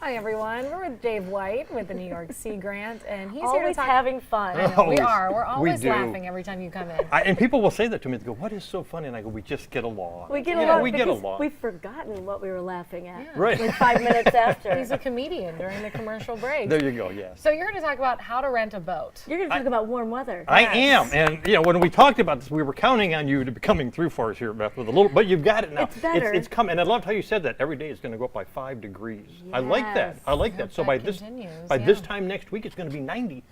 Hi everyone, we're with Dave White with the New York Sea Grant, and he's always here to talk. having fun. I know, we are. We're We always do. laughing every time you come in. And people will say that to me. They go, "What is so funny?" And I go, "We just get along." We get You along know, we get because along. we've forgotten what we were laughing at. Yeah. Right. Like 5 minutes after. He's a comedian during the commercial break. There you go. Yes. So you're going to talk about how to rent a boat. You're going to talk about warm weather. I am, and when we talked about this, we were counting on you to be coming through for us here, Beth, with a little. But you've got it now. It's better. It's coming, and I loved how you said that. Every day is going to go up by 5 degrees. I like that. Yes. I like that. So that by continues, this time next week, it's going to be 90,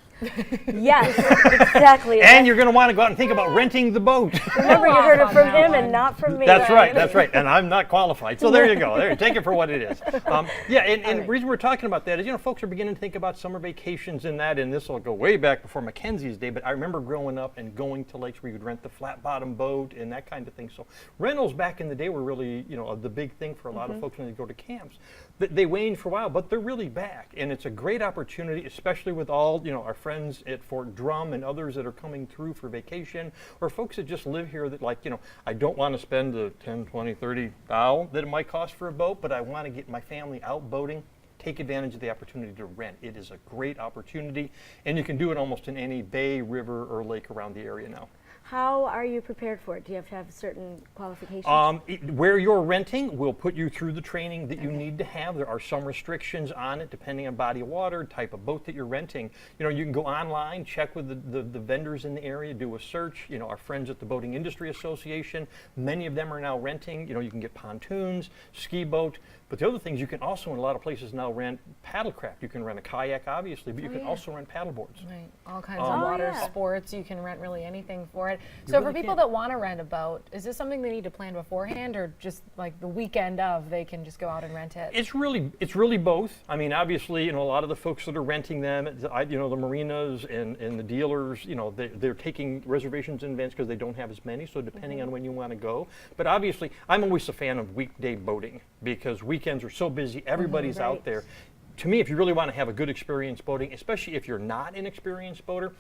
Yes, exactly. and you're going to want to go out and think about renting the boat. Remember, you Off heard it on from that him one. and not from me. That's right. That's right. And I'm not qualified. So there you go. There, take it for what it is. And the reason we're talking about that is, folks are beginning to think about summer vacations and that, and this will go way back before Mackenzie's day, but I remember growing up and going to lakes where you'd rent the flat bottom boat and that kind of thing. So rentals back in the day were really, the big thing for a lot of folks when they go to camps. They waned for a while, but they're really back, and it's a great opportunity, especially with all, our friends at Fort Drum and others that are coming through for vacation, or folks that just live here that I don't want to spend the 10, 20, 30 thou that it might cost for a boat, but I want to get my family out boating. Take advantage of the opportunity to rent. It is a great opportunity, and you can do it almost in any bay, river, or lake around the area now. How are you prepared for it? Do you have to have certain qualifications? Where you're renting, we'll put you through the training that you need to have. There are some restrictions on it depending on body of water, type of boat that you're renting. You can go online, check with the vendors in the area, do a search. Our friends at the Boating Industry Association, many of them are now renting. You can get pontoons, ski boat. But the other things, you can also in a lot of places now rent paddlecraft. You can rent a kayak, obviously, but you can also rent paddle boards. Right, all kinds of water sports. You can rent really anything for it. So really for people that want to rent a boat, is this something they need to plan beforehand, or just like the weekend of, they can just go out and rent it? It's really both. I mean, obviously, a lot of the folks that are renting them, the marinas and the dealers, they're taking reservations in advance because they don't have as many. So depending on when you want to go, but obviously, I'm always a fan of weekday boating because weekends are so busy. Everybody's out there. To me, if you really want to have a good experience boating, especially if you're not an experienced boater,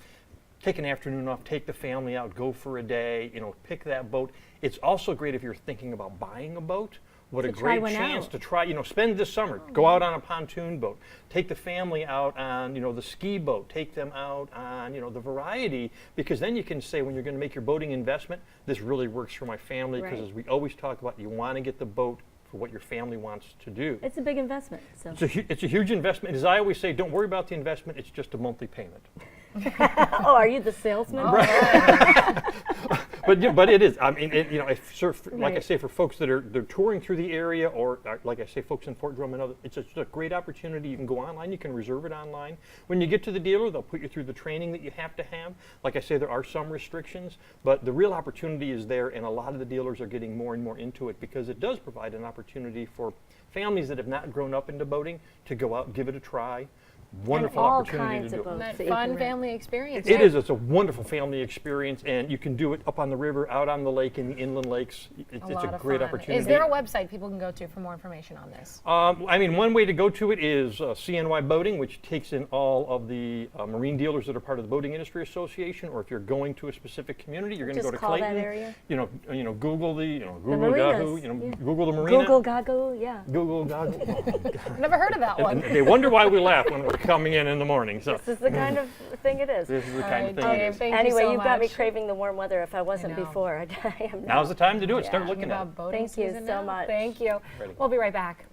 take an afternoon off, take the family out, go for a day, pick that boat. It's also great if you're thinking about buying a boat. What a great chance to try, spend this summer, go out on a pontoon boat, take the family out on, the ski boat, take them out on, the variety, because then you can say when you're going to make your boating investment, this really works for my family, because as we always talk about, you want to get the boat for what your family wants to do. It's a big investment. So. It's a huge investment. As I always say, don't worry about the investment, it's just a monthly payment. Oh, are you the salesman? But it is. I mean, like I say, for folks that are touring through the area, or like I say, folks in Fort Drum and other, it's just a great opportunity. You can go online, you can reserve it online. When you get to the dealer, they'll put you through the training that you have to have. Like I say, there are some restrictions, but the real opportunity is there, and a lot of the dealers are getting more and more into it because it does provide an opportunity for families that have not grown up into boating to go out and give it a try. Wonderful opportunity to do it. That fun family experience. It is. It's a wonderful family experience, and you can do it up on the river, out on the lake, in the inland lakes. It's a great opportunity. Is there a website people can go to for more information on this? One way to go to it is CNY Boating, which takes in all of the marine dealers that are part of the Boating Industry Association. Or if you're going to a specific community, you're going to go to Clayton. That area. Google Google Gahoo. Google the marina. Google Gagoo, yeah. Google Gahoo. Never heard of that one. And they wonder why we laugh when we're coming in the morning. So this is the kind of thing it is. This is the kind of thing Dave, it is. thank Anyway, you so you've got me much. craving the warm weather. If I wasn't before, I am now. Now's the time to do it. Start looking at it. Thank you so much. Thank you. Ready. We'll be right back.